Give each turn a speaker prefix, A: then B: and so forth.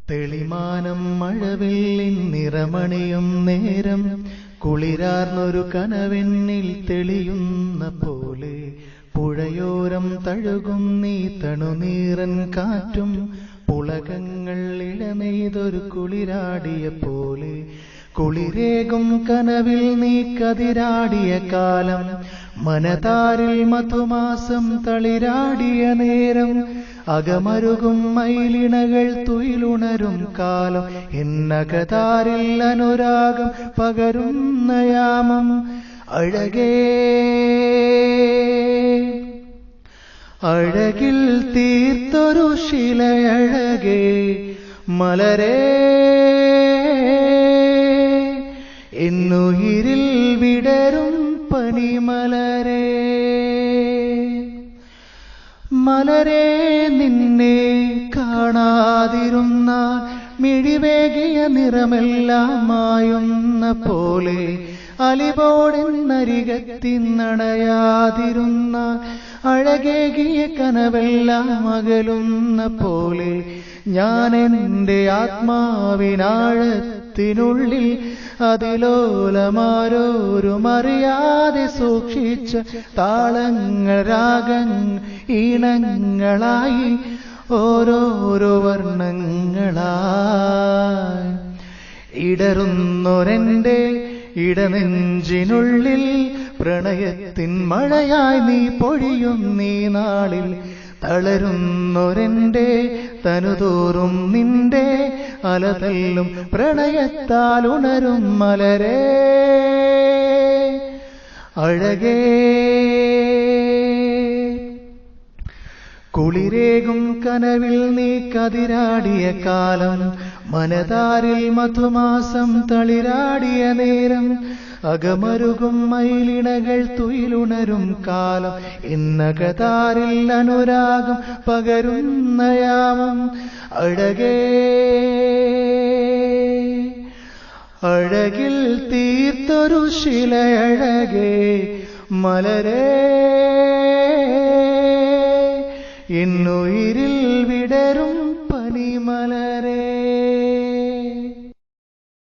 A: തെളിമാനം മഴവില്ലിൻ നിറമണിയും നേരം കുളിരാർന്നൊരു കനവെന്നിൽ തെളിയുന്ന പോലെ പുഴയോരം തഴുകും നീ തണുനീറൻ കാറ്റും പുളകങ്ങൾ ഇളനെയ്തൊരു കുളിരാടിയ പോലെ കുളിരേകും കനവിൽ നീ കതിരാടിയ കാലം മനതാരിൽ മധുമാസം തളിരാടിയ നേരം അകമരുകും മയിലിണകൾ തുയിലുണരും കാലം എന്നകതാരിൽ അനുരാഗം പകരുന്ന യാമം അഴകേ അഴകിൽ തീർത്തൊരു ശിലയഴകേ മലരേ എന്നുയിരിൽ വിടരും പനിമലരേ മലരേ നിന്നെ കാണാതിരുന്നാൽ മിഴിവേകിയ നിറമെല്ലാം മായുന്ന പോലെ അലിപോടെന്നരികത്തിന്നണയാതിരുന്ന അഴകേകിയ കനവെല്ലാം അകലുന്ന പോലെ ഞാൻ എൻ്റെ ആത്മാവിനാഴത്തിനുള്ളിൽ അതിലോലമാരോരുമറിയാതെ സൂക്ഷിച്ച താളങ്ങൾ രാഗങ്ങൾ ഈണങ്ങളായി ഓരോരോ വർണ്ണങ്ങളായി ഇടറുന്നൊരെൻ്റെ ഇടനെഞ്ചിനുള്ളിൽ പ്രണയത്തിൻ മഴയായി നീ പൊഴിയും നീ നാളിൽ തളരുന്നൊരെൻ്റെ തനുതോറും നിന്റെ അലതല്ലും പ്രണയത്താൽ ഉണരും മലരേ അഴകേ കുളിരേകും കനവിൽ നീ കതിരാടിയ കാലം മനതാരിൽ മധുമാസം തളിരാടിയ നേരം അകമരുകും മയിലിണകൾ തുയിലുണരും കാലം ഇന്നകതാരിൽ അനുരാഗം പകരുന്ന യാമം അഴകേ അഴകിൽ തീർത്തൊരു ശിലയഴകേ മലരേ എന്നുയിരിൽ വിടരും